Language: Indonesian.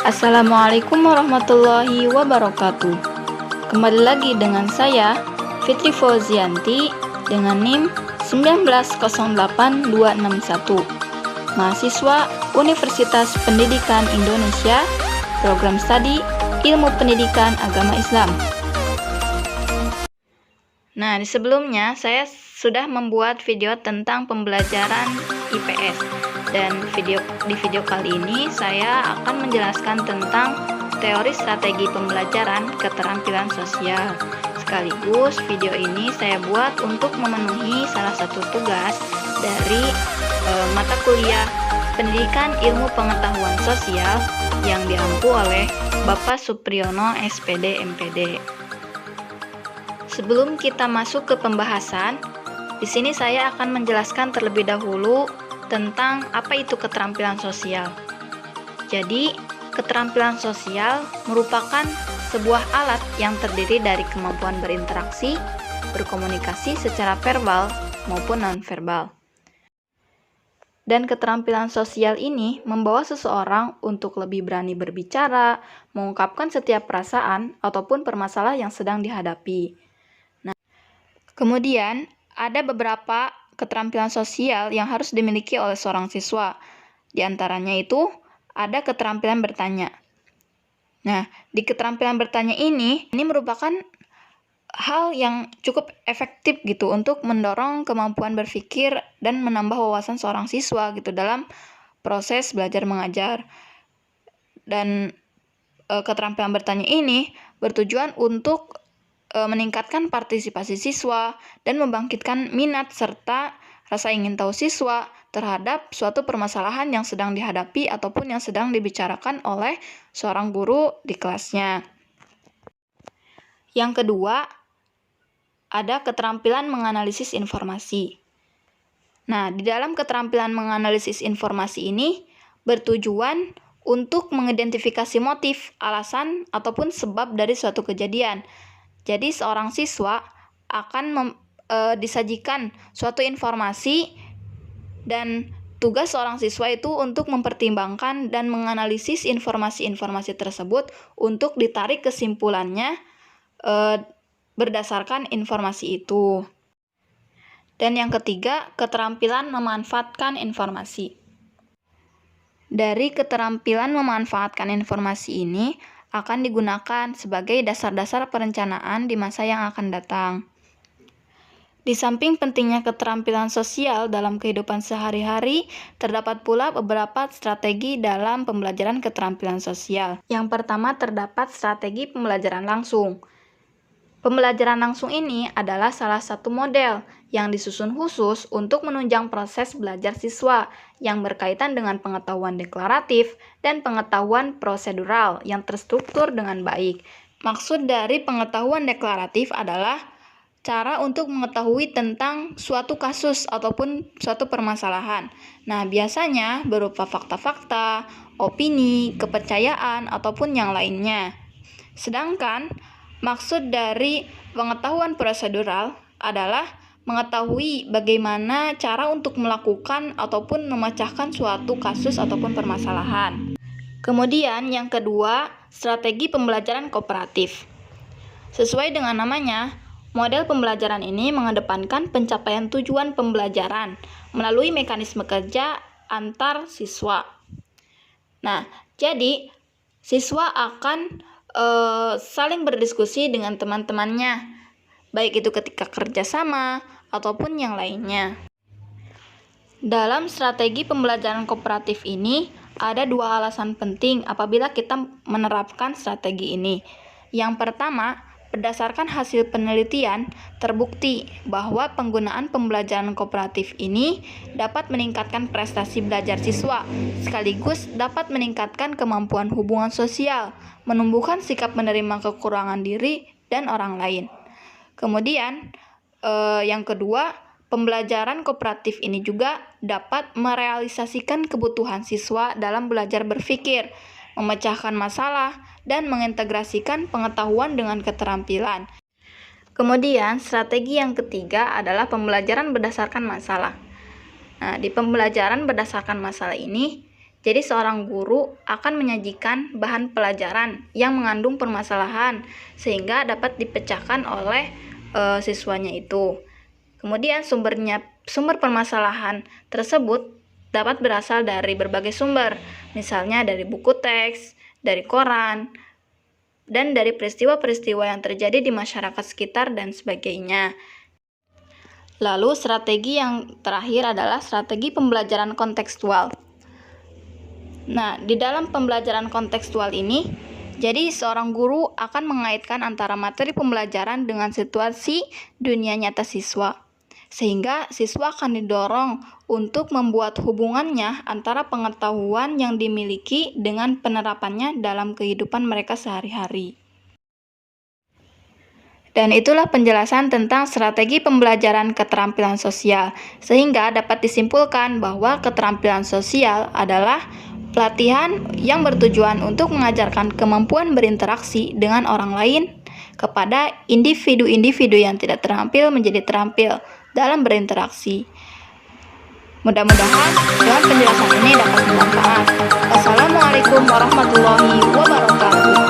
Assalamualaikum warahmatullahi wabarakatuh. Kembali lagi dengan saya, Fitri Fauzianti, dengan NIM 1908261, mahasiswa Universitas Pendidikan Indonesia, Program Studi Ilmu Pendidikan Agama Islam. Nah, di sebelumnya saya sudah membuat video tentang pembelajaran IPS, dan di video kali ini saya akan menjelaskan tentang teori strategi pembelajaran keterampilan sosial. Sekaligus video ini saya buat untuk memenuhi salah satu tugas dari mata kuliah Pendidikan Ilmu Pengetahuan Sosial yang diampu oleh Bapak Supriyono SPD MPD. Sebelum kita masuk ke pembahasan, di sini saya akan menjelaskan terlebih dahulu tentang apa itu keterampilan sosial. Jadi, keterampilan sosial merupakan sebuah alat yang terdiri dari kemampuan berinteraksi, berkomunikasi secara verbal maupun nonverbal. Dan keterampilan sosial ini membawa seseorang untuk lebih berani berbicara, mengungkapkan setiap perasaan ataupun permasalahan yang sedang dihadapi. Kemudian, ada beberapa keterampilan sosial yang harus dimiliki oleh seorang siswa. Di antaranya itu, ada keterampilan bertanya. Nah, di keterampilan bertanya ini merupakan hal yang cukup efektif gitu untuk mendorong kemampuan berpikir dan menambah wawasan seorang siswa gitu dalam proses belajar mengajar. Dan keterampilan bertanya ini bertujuan untuk meningkatkan partisipasi siswa dan membangkitkan minat serta rasa ingin tahu siswa terhadap suatu permasalahan yang sedang dihadapi ataupun yang sedang dibicarakan oleh seorang guru di kelasnya. Yang kedua, ada keterampilan menganalisis informasi. Nah, di dalam keterampilan menganalisis informasi ini bertujuan untuk mengidentifikasi motif, alasan, ataupun sebab dari suatu kejadian. Jadi seorang siswa akan disajikan suatu informasi dan tugas seorang siswa itu untuk mempertimbangkan dan menganalisis informasi-informasi tersebut untuk ditarik kesimpulannya berdasarkan informasi itu. Dan yang ketiga, keterampilan memanfaatkan informasi. Dari keterampilan memanfaatkan informasi ini akan digunakan sebagai dasar-dasar perencanaan di masa yang akan datang. Di samping pentingnya keterampilan sosial dalam kehidupan sehari-hari, terdapat pula beberapa strategi dalam pembelajaran keterampilan sosial. Yang pertama, terdapat strategi pembelajaran langsung. Pembelajaran langsung ini adalah salah satu model yang disusun khusus untuk menunjang proses belajar siswa yang berkaitan dengan pengetahuan deklaratif dan pengetahuan prosedural yang terstruktur dengan baik. Maksud dari pengetahuan deklaratif adalah cara untuk mengetahui tentang suatu kasus ataupun suatu permasalahan. Nah, biasanya berupa fakta-fakta, opini, kepercayaan, ataupun yang lainnya. Sedangkan maksud dari pengetahuan prosedural adalah mengetahui bagaimana cara untuk melakukan ataupun memecahkan suatu kasus ataupun permasalahan. Kemudian yang kedua, strategi pembelajaran kooperatif. Sesuai dengan namanya, model pembelajaran ini mengedepankan pencapaian tujuan pembelajaran melalui mekanisme kerja antar siswa. Nah, jadi siswa akan saling berdiskusi dengan teman-temannya, baik itu ketika kerjasama ataupun yang lainnya. Dalam strategi pembelajaran kooperatif ini, ada dua alasan penting apabila kita menerapkan strategi ini. Yang pertama, berdasarkan hasil penelitian, terbukti bahwa penggunaan pembelajaran kooperatif ini dapat meningkatkan prestasi belajar siswa, sekaligus dapat meningkatkan kemampuan hubungan sosial, menumbuhkan sikap menerima kekurangan diri dan orang lain. Kemudian, yang kedua, pembelajaran kooperatif ini juga dapat merealisasikan kebutuhan siswa dalam belajar berpikir, memecahkan masalah, dan mengintegrasikan pengetahuan dengan keterampilan. Kemudian, strategi yang ketiga adalah pembelajaran berdasarkan masalah. Nah, di pembelajaran berdasarkan masalah ini Jadi seorang guru akan menyajikan bahan pelajaran yang mengandung permasalahan sehingga dapat dipecahkan oleh siswanya itu. Kemudian sumber permasalahan tersebut dapat berasal dari berbagai sumber, misalnya dari buku teks, dari koran, dan dari peristiwa-peristiwa yang terjadi di masyarakat sekitar dan sebagainya. Lalu strategi yang terakhir adalah strategi pembelajaran kontekstual. Nah, di dalam pembelajaran kontekstual ini, jadi seorang guru akan mengaitkan antara materi pembelajaran dengan situasi dunia nyata siswa. Sehingga siswa akan didorong untuk membuat hubungannya antara pengetahuan yang dimiliki dengan penerapannya dalam kehidupan mereka sehari-hari. Dan itulah penjelasan tentang strategi pembelajaran keterampilan sosial, sehingga dapat disimpulkan bahwa keterampilan sosial adalah pelatihan yang bertujuan untuk mengajarkan kemampuan berinteraksi dengan orang lain kepada individu-individu yang tidak terampil menjadi terampil dalam berinteraksi. Mudah-mudahan dengan penjelasan ini dapat bermanfaat. Wassalamualaikum warahmatullahi wabarakatuh.